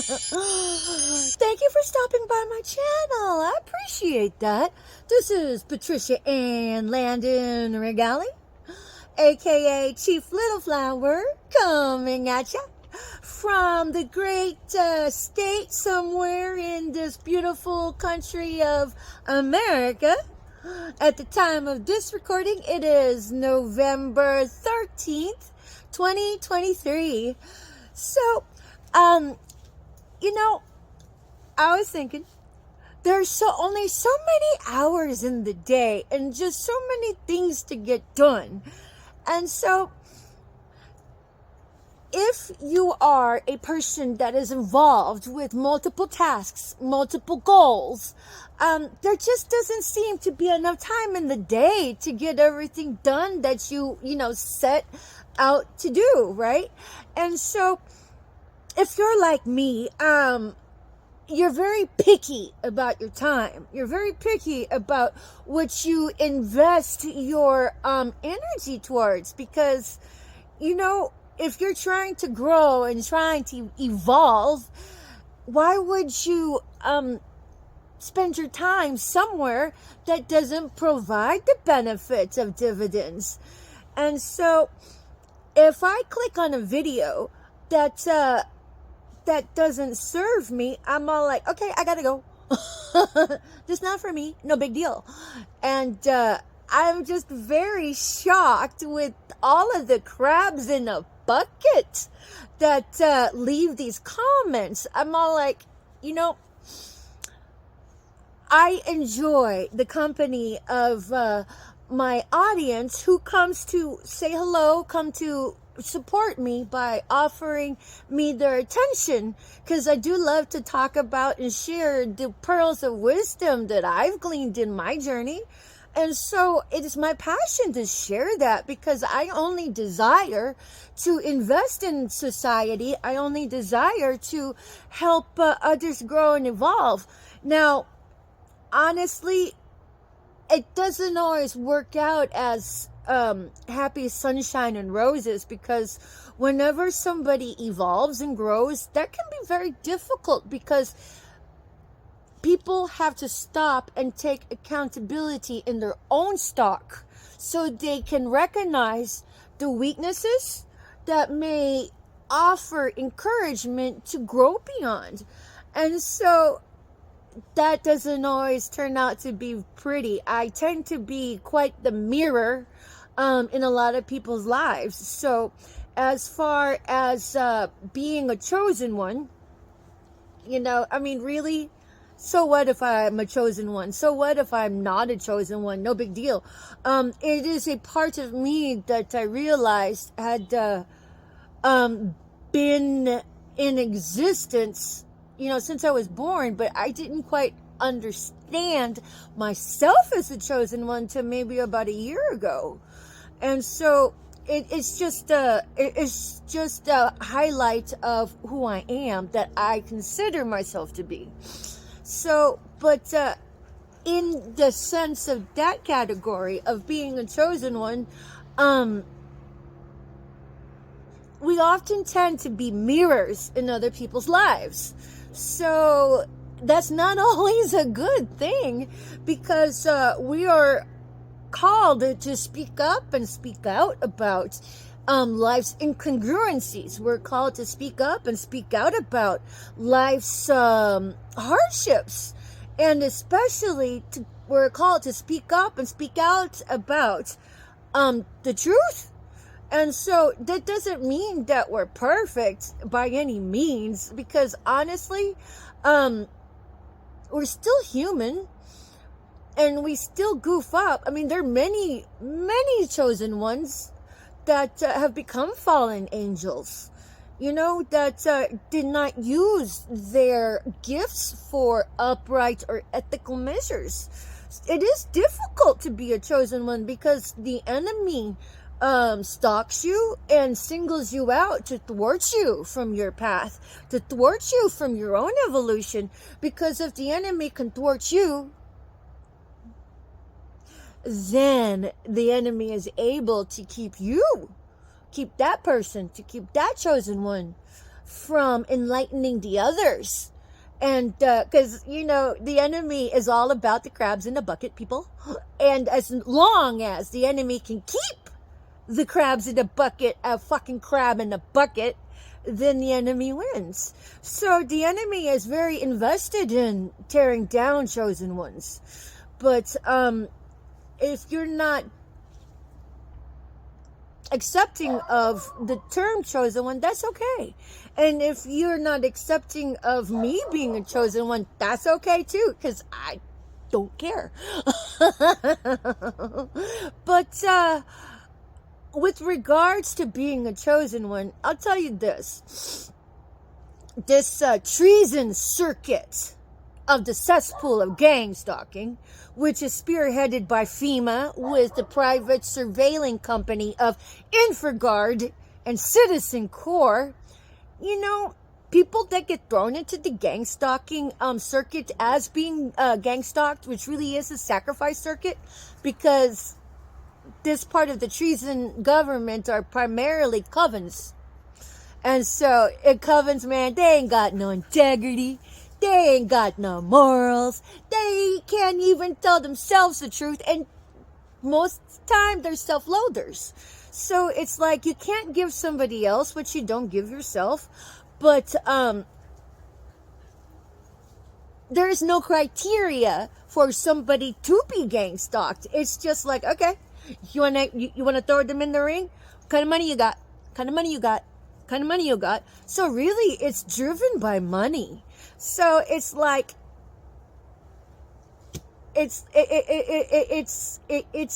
Thank you for stopping by my channel. I appreciate that. This is Patricia Ann Landon Regali, aka Chief Little Flower, coming at ya from the great state somewhere in this beautiful country of America. At the time of this recording, it is November 13th, 2023. So, I was thinking, there's only so many hours in the day and just so many things to get done. And so, if you are a person that is involved with multiple tasks, multiple goals, there just doesn't seem to be enough time in the day to get everything done that you set out to do, right? And so, if you're like me, you're very picky about your time. You're very picky about what you invest your energy towards, because, if you're trying to grow and trying to evolve, why would you spend your time somewhere that doesn't provide the benefits of dividends? And so, if I click on a video that doesn't serve me, I'm all like, okay, I gotta go. This is not for me. No big deal. And I'm just very shocked with all of the crabs in a bucket that leave these comments. I'm all like, I enjoy the company of my audience who comes to say hello, come to support me by offering me their attention, because I do love to talk about and share the pearls of wisdom that I've gleaned in my journey. And so it is my passion to share that, because I only desire to invest in society. I only desire to help others grow and evolve. Now, honestly, it doesn't always work out as happy sunshine and roses, because whenever somebody evolves and grows, that can be very difficult, because people have to stop and take accountability in their own stock so they can recognize the weaknesses that may offer encouragement to grow beyond. And so that doesn't always turn out to be pretty. I tend to be quite the mirror in a lot of people's lives. So as far as being a chosen one, really, so what if I'm a chosen one? So what if I'm not a chosen one? No big deal. It is a part of me that I realized had been in existence, since I was born, but I didn't quite understand myself as a chosen one till maybe about a year ago. And so it's just a highlight of who I am, that I consider myself to be. So, but in the sense of that category of being a chosen one, we often tend to be mirrors in other people's lives. So that's not always a good thing, because we are called to speak up and speak out about life's incongruencies. We're called to speak up and speak out about life's hardships, and especially we're called to speak up and speak out about the truth. And so that doesn't mean that we're perfect by any means, because honestly, we're still human. And we still goof up. There are many, many chosen ones that have become fallen angels, that did not use their gifts for upright or ethical measures. It is difficult to be a chosen one, because the enemy stalks you and singles you out to thwart you from your path, to thwart you from your own evolution. Because if the enemy can thwart you, then the enemy is able to keep that person, to keep that chosen one from enlightening the others. And because, the enemy is all about the crabs in the bucket, people. And as long as the enemy can keep the crabs in the bucket, a fucking crab in the bucket, then the enemy wins. So the enemy is very invested in tearing down chosen ones. But if you're not accepting of the term chosen one, that's okay. And if you're not accepting of me being a chosen one, that's okay too, because I don't care. But with regards to being a chosen one, I'll tell you this. This treason circuit of the cesspool of gang stalking, which is spearheaded by FEMA with the private surveilling company of InfraGard and Citizen Corps, people that get thrown into the gang stalking circuit as being gang stalked, which really is a sacrifice circuit, because this part of the treason government are primarily covens. And so, covens, man, they ain't got no integrity. They ain't got no morals. They can't even tell themselves the truth. And most time, they're self-loathers. So it's like you can't give somebody else what you don't give yourself. But there is no criteria for somebody to be gang stalked. It's just like, okay, you wanna throw them in the ring? What kind of money you got? What kind of money you got? What kind of money you got? So really, it's driven by money. So it's like it's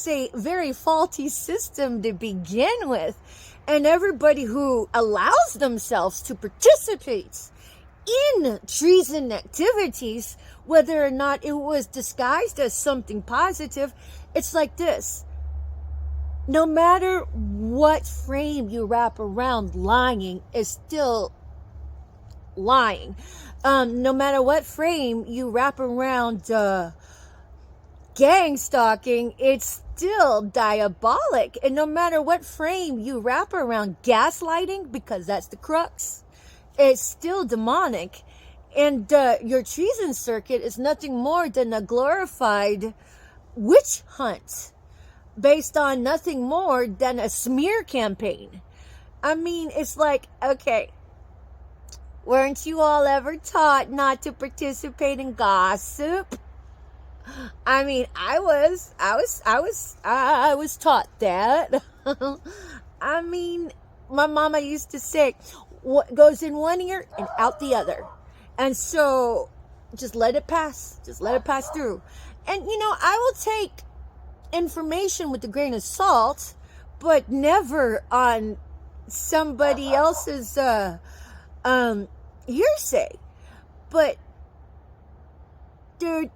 a very faulty system to begin with, and everybody who allows themselves to participate in treason activities, whether or not it was disguised as something positive, it's like this. No matter what frame you wrap around lying is still lying. No matter what frame you wrap around gang stalking, it's still diabolic. And no matter what frame you wrap around gaslighting, because that's the crux, it's still demonic. And your treason circuit is nothing more than a glorified witch hunt based on nothing more than a smear campaign. I mean, it's like, okay, weren't you all ever taught not to participate in gossip? I mean, I was taught that. I mean, my mama used to say, what goes in one ear and out the other. And so just let it pass. Just let it pass through. And I will take information with a grain of salt, but never on somebody else's hearsay. But dude,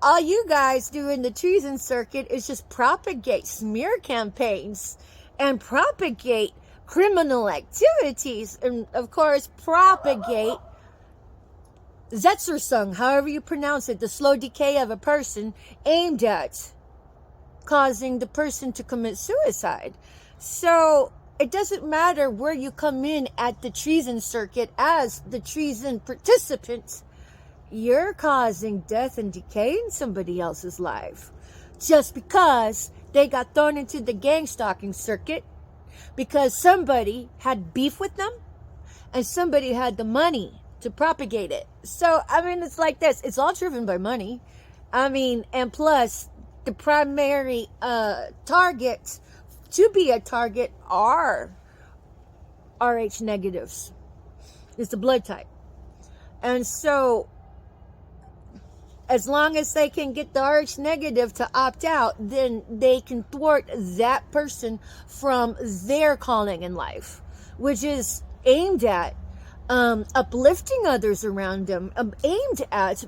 all you guys do in the treason circuit is just propagate smear campaigns and propagate criminal activities, and of course propagate Zetzersung, however you pronounce it, the slow decay of a person aimed at causing the person to commit suicide. So it doesn't matter where you come in at the treason circuit as the treason participant, you're causing death and decay in somebody else's life just because they got thrown into the gang stalking circuit because somebody had beef with them and somebody had the money to propagate it. So I mean, it's like this, it's all driven by money. I mean, and plus the primary target to be a target are Rh negatives. It's the blood type. And so as long as they can get the Rh negative to opt out, then they can thwart that person from their calling in life, which is aimed at uplifting others around them, aimed at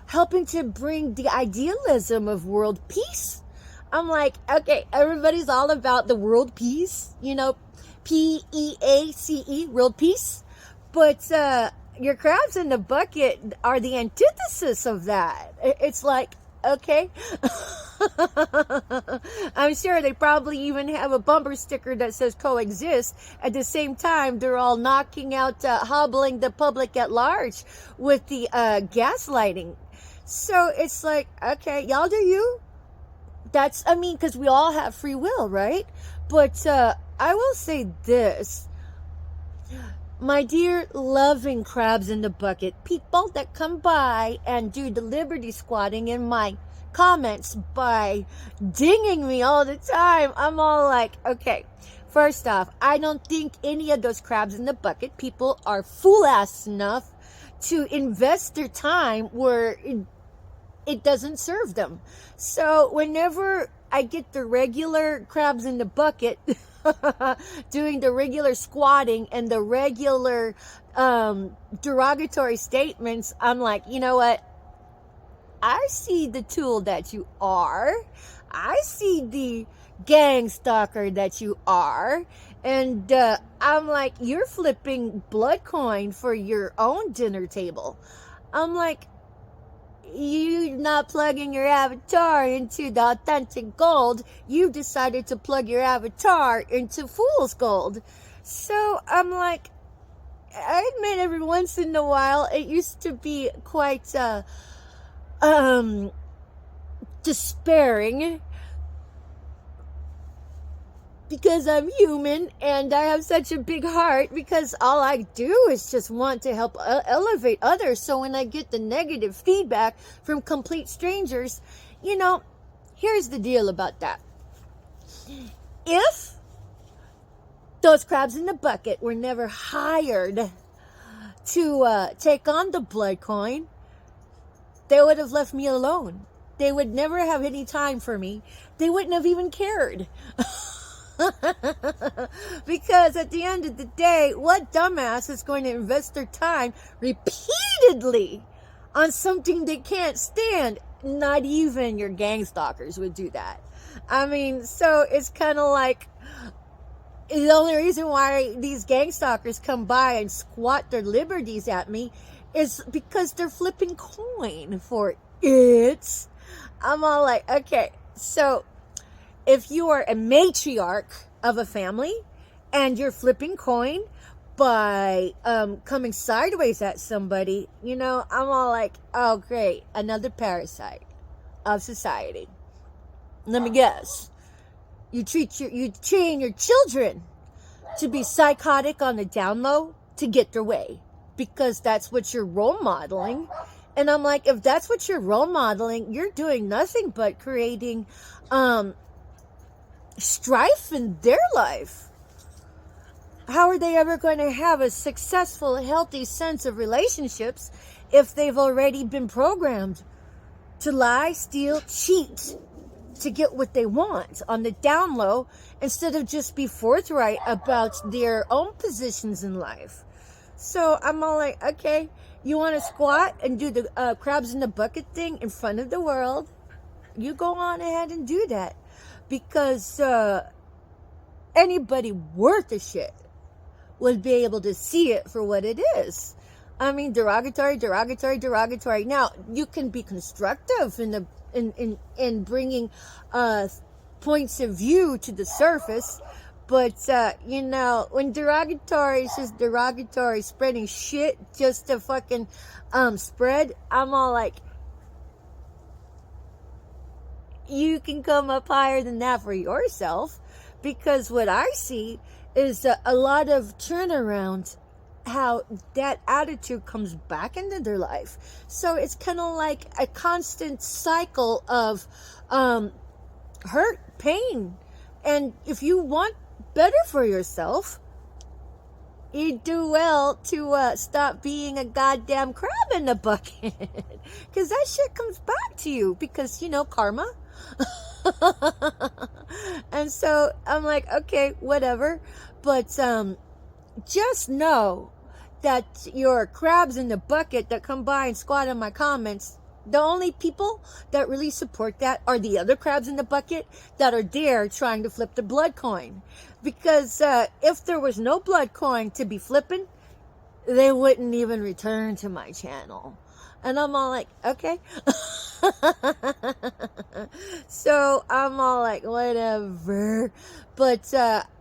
helping to bring the idealism of world peace. I'm like, okay, everybody's all about the world peace, PEACE, world peace. But your crabs in the bucket are the antithesis of that. It's like, okay? I'm sure they probably even have a bumper sticker that says coexist. At the same time, they're all knocking out, hobbling the public at large with the gaslighting. So it's like, okay, y'all do you. I mean, because we all have free will, right? But I will say this. My dear loving crabs in the bucket people that come by and do the liberty squatting in my comments by dinging me all the time, I'm all like, okay, first off, I don't think any of those crabs in the bucket people are fool-ass enough to invest their time where it doesn't serve them. So whenever I get the regular crabs in the bucket doing the regular squatting and the regular derogatory statements, I'm like, you know what? I see the tool that you are. I see the gang stalker that you are. And I'm like, you're flipping blood coin for your own dinner table. I'm like, you're not plugging your avatar into the authentic gold. You decided to plug your avatar into fool's gold. So I'm like, I admit every once in a while it used to be quite despairing, because I'm human and I have such a big heart, because all I do is just want to help elevate others. So when I get the negative feedback from complete strangers, here's the deal about that. If those crabs in the bucket were never hired to take on the blood coin, they would have left me alone. They would never have any time for me. They wouldn't have even cared. Because at the end of the day, what dumbass is going to invest their time repeatedly on something they can't stand? Not even your gang stalkers would do that. I mean, so it's kind of like, the only reason why these gang stalkers come by and squat their liberties at me is because they're flipping coin for it. I'm all like, okay, so if you are a matriarch of a family and you're flipping coin by coming sideways at somebody, I'm all like, oh great, another parasite of society. Let me guess. You train your children to be psychotic on the down low to get their way, because that's what you're role modeling. And I'm like, if that's what you're role modeling, you're doing nothing but creating strife in their life. How are they ever going to have a successful, healthy sense of relationships if they've already been programmed to lie, steal, cheat to get what they want on the down low, instead of just be forthright about their own positions in life? So I'm all like, okay, you want to squat and do the crabs in the bucket thing in front of the world? You go on ahead and do that. Because anybody worth a shit would be able to see it for what it is. I mean, derogatory. Now, you can be constructive in bringing points of view to the surface, but when derogatory is just derogatory, spreading shit just to fucking spread, I'm all like, you can come up higher than that for yourself. Because what I see is a lot of turnaround, how that attitude comes back into their life. So it's kind of like a constant cycle of hurt, pain. And if you want better for yourself, you do well to stop being a goddamn crab in the bucket. Because that shit comes back to you. Because, karma. And so I'm like, okay, whatever. But just know that your crabs in the bucket that come by and squat in my comments, the only people that really support that are the other crabs in the bucket that are there trying to flip the blood coin. Because if there was no blood coin to be flipping, they wouldn't even return to my channel. And I'm all like, okay. So I'm all like, whatever. But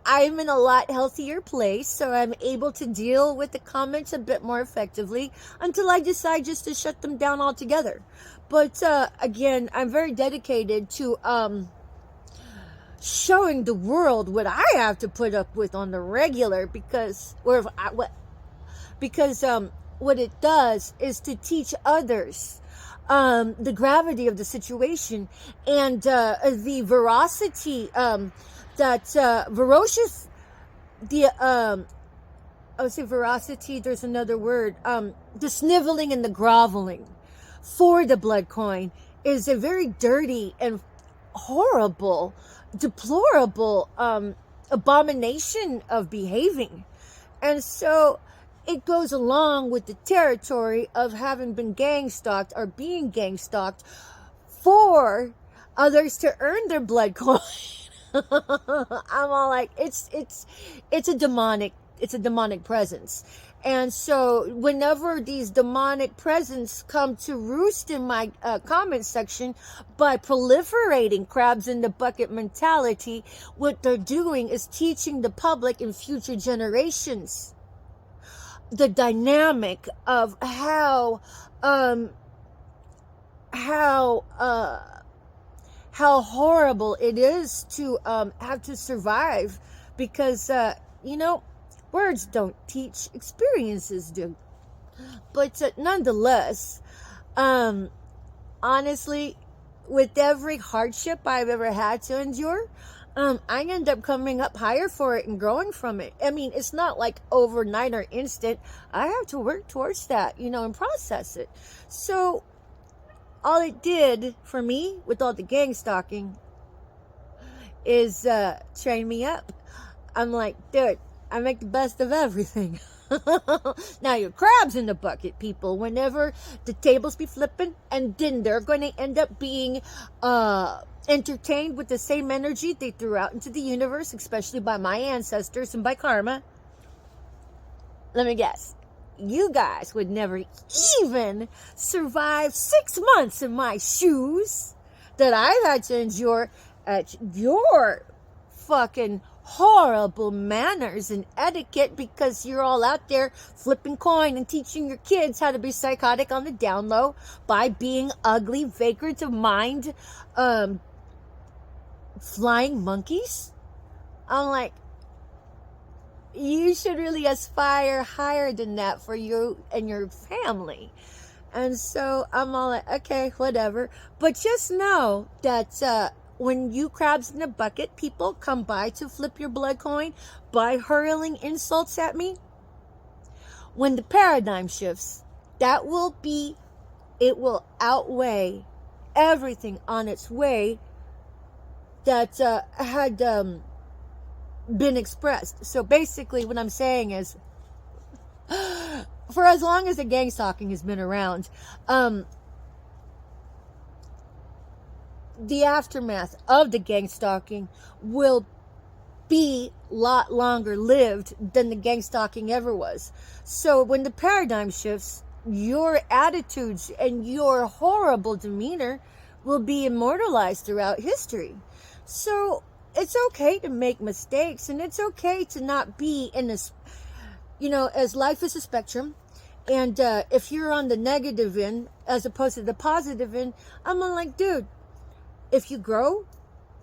I'm in a lot healthier place, so I'm able to deal with the comments a bit more effectively until I decide just to shut them down altogether. But again, I'm very dedicated to showing the world what I have to put up with on the regular, because what it does is to teach others the gravity of the situation and the veracity ferocious the I would say veracity, there's another word, the sniveling and the groveling for the blood coin is a very dirty and horrible, deplorable abomination of behaving. And so it goes along with the territory of having been gang stalked or being gang stalked for others to earn their blood coin. I'm all like, it's a demonic presence. And so whenever these demonic presence come to roost in my comment section by proliferating crabs in the bucket mentality, what they're doing is teaching the public in future generations the dynamic of how horrible it is to have to survive, because words don't teach, experiences do. But nonetheless, honestly, with every hardship I've ever had to endure, I end up coming up higher for it and growing from it. I mean, it's not like overnight or instant. I have to work towards that, and process it. So all it did for me with all the gang stalking is train me up. I'm like, dude, I make the best of everything. Now you're crabs in the bucket, people. Whenever the tables be flipping, and then they're going to end up being entertained with the same energy they threw out into the universe, especially by my ancestors and by karma. Let me guess. You guys would never even survive 6 months in my shoes that I've had to endure at your fucking horrible manners and etiquette, because you're all out there flipping coin and teaching your kids how to be psychotic on the down low by being ugly, vagrant of mind, flying monkeys. I'm like, you should really aspire higher than that for you and your family. And so I'm all like, okay, whatever. But just know that when you crabs in a bucket people come by to flip your blood coin by hurling insults at me, when the paradigm shifts, it will outweigh everything on its way that had been expressed. So basically what I'm saying is, for as long as the gang stalking has been around, the aftermath of the gang stalking will be a lot longer lived than the gang stalking ever was. So when the paradigm shifts, your attitudes and your horrible demeanor will be immortalized throughout history. So it's okay to make mistakes, and it's okay to not be in this, as life is a spectrum. And if you're on the negative end as opposed to the positive end, I'm like, dude, if you grow,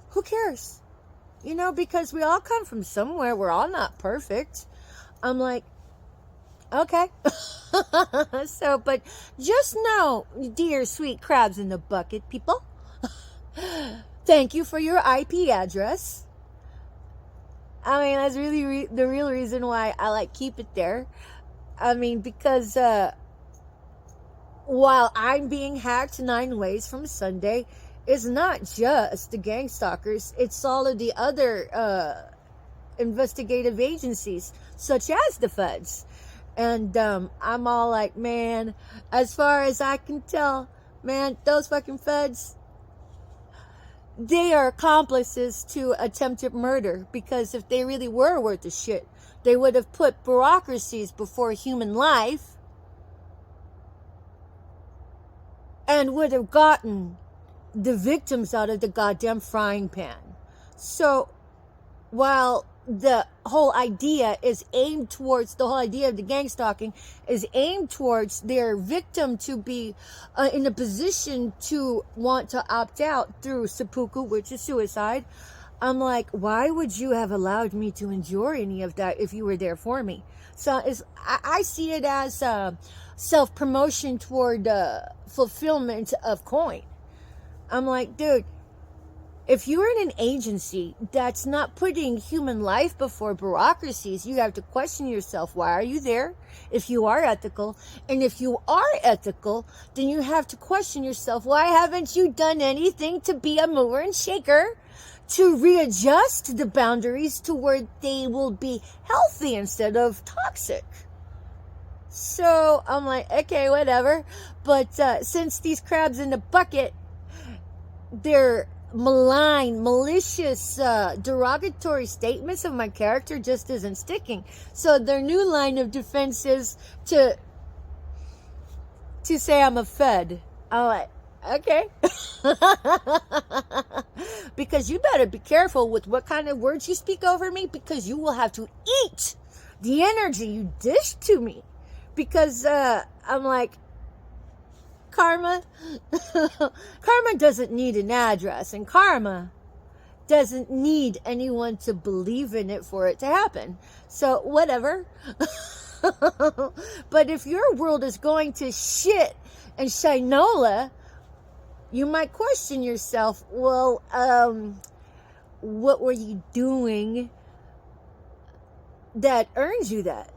who cares? Because we all come from somewhere. We're all not perfect. I'm like, okay. So, but just know, dear sweet crabs in the bucket people, thank you for your IP address. I mean, that's really the real reason why I keep it there. I mean, because while I'm being hacked 9 ways from Sunday, it's not just the gang stalkers. It's all of the other investigative agencies, such as the feds. And I'm all like, man, as far as I can tell, man, those fucking feds, they are accomplices to attempted murder, because if they really were worth the shit, they would have put bureaucracies before human life. and would have gotten the victims out of the goddamn frying pan. So while the whole idea is aimed towards, the whole idea of the gang stalking is aimed towards their victim to be in a position to want to opt out through seppuku, which is suicide, I'm like, why would you have allowed me to endure any of that if you were there for me? So I see it as self-promotion toward fulfillment of coin. I'm like, dude, if you're in an agency that's not putting human life before bureaucracies, you have to question yourself, why are you there? If you are ethical, and if you are ethical, then you have to question yourself, why haven't you done anything to be a mover and shaker to readjust the boundaries to where they will be healthy instead of toxic? So I'm like, okay, whatever. But since these crabs in the bucket, they're malign, malicious, derogatory statements of my character just isn't sticking. So their new line of defense is to say I'm a fed. I'm like, okay. Because you better be careful with what kind of words you speak over me, because you will have to eat the energy you dish to me. Because I'm like, karma doesn't need an address, and karma doesn't need anyone to believe in it for it to happen. So whatever. But if your world is going to shit and shinola, you might question yourself, well, what were you doing that earns you that?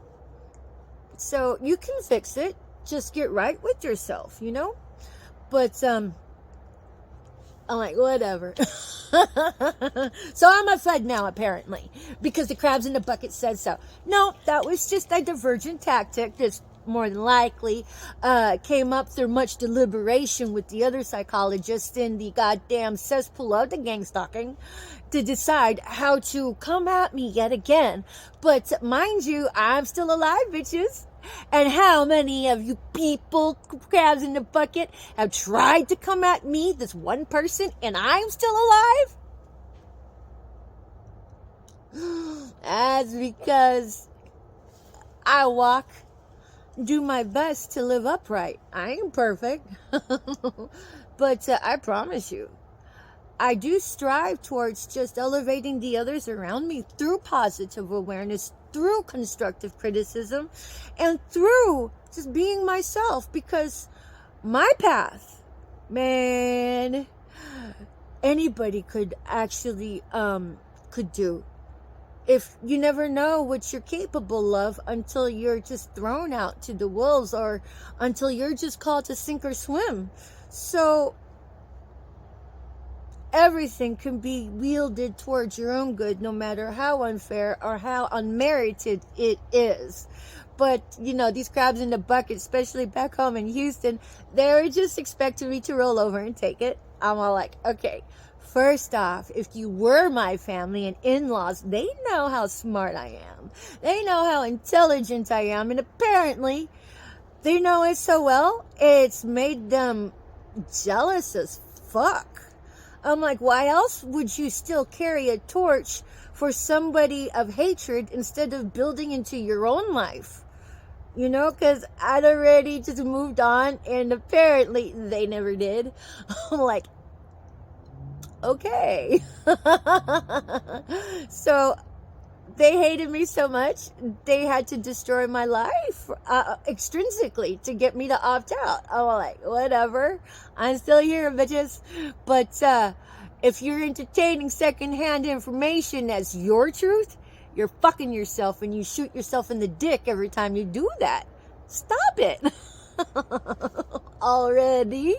So you can fix it. Just get right with yourself, you know? But, I'm like, whatever. So I'm a fed now, apparently, because the crabs in the bucket said so. No, that was just a divergent tactic that's more than likely came up through much deliberation with the other psychologists in the goddamn cesspool of the gang stalking to decide how to come at me yet again. But mind you, I'm still alive, bitches. And how many of you people, crabs in the bucket, have tried to come at me, this one person, and I'm still alive? That's because I do my best to live upright. I ain't perfect. But I promise you, I do strive towards just elevating the others around me through positive awareness, through constructive criticism, and through just being myself, because my path, man, anybody could actually could do. If you never know what you're capable of until you're just thrown out to the wolves, or until you're just called to sink or swim. So everything can be wielded towards your own good, no matter how unfair or how unmerited it is. But, you know, these crabs in the bucket, especially back home in Houston, they were just expecting me to roll over and take it. I'm all like, okay, first off, if you were my family and in-laws, they know how smart I am. They know how intelligent I am. And apparently, they know it so well, it's made them jealous as fuck. I'm like, why else would you still carry a torch for somebody of hatred instead of building into your own life? You know, because I'd already just moved on, and apparently they never did. I'm like, okay. So they hated me so much, they had to destroy my life extrinsically to get me to opt out. I'm like, whatever. I'm still here, bitches. But if you're entertaining secondhand information as your truth, you're fucking yourself, and you shoot yourself in the dick every time you do that. Stop it. Already.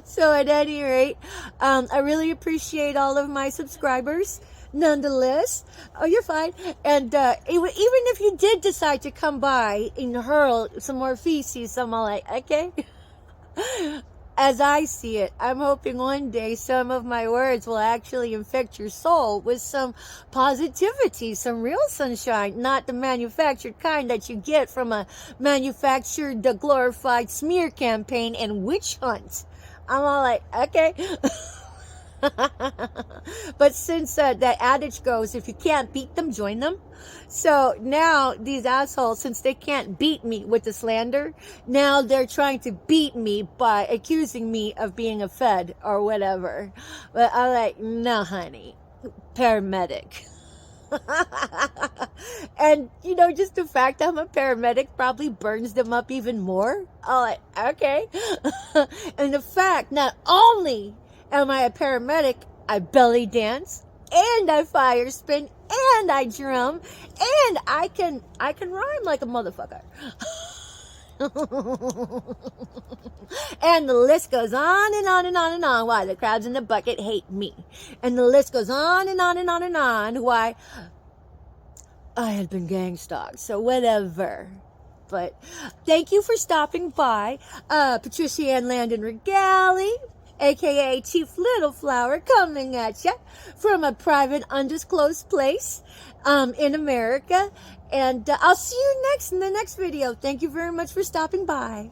So at any rate, I really appreciate all of my subscribers. Nonetheless, oh, you're fine. And even if you did decide to come by and hurl some more feces, I'm all like, okay. As I see it, I'm hoping one day some of my words will actually infect your soul with some positivity, some real sunshine, not the manufactured kind that you get from a manufactured, glorified smear campaign and witch hunt. I'm all like, okay. But since that adage goes, if you can't beat them, join them. So now these assholes, since they can't beat me with the slander, now they're trying to beat me by accusing me of being a Fed or whatever. But I'm like, no, honey, paramedic. And just the fact that I'm a paramedic probably burns them up even more. I'm like, okay. And the fact, not only am I a paramedic, I belly dance and I fire spin and I drum and I can rhyme like a motherfucker. And the list goes on and on and on and on why the crabs in the bucket hate me. And the list goes on and on and on and on why I had been gang stalked. So whatever. But thank you for stopping by. Patricia Ann Landon Regali, aka Chief Little Flower, coming at you from a private undisclosed place in America. And I'll see you in the next video. Thank you very much for stopping by.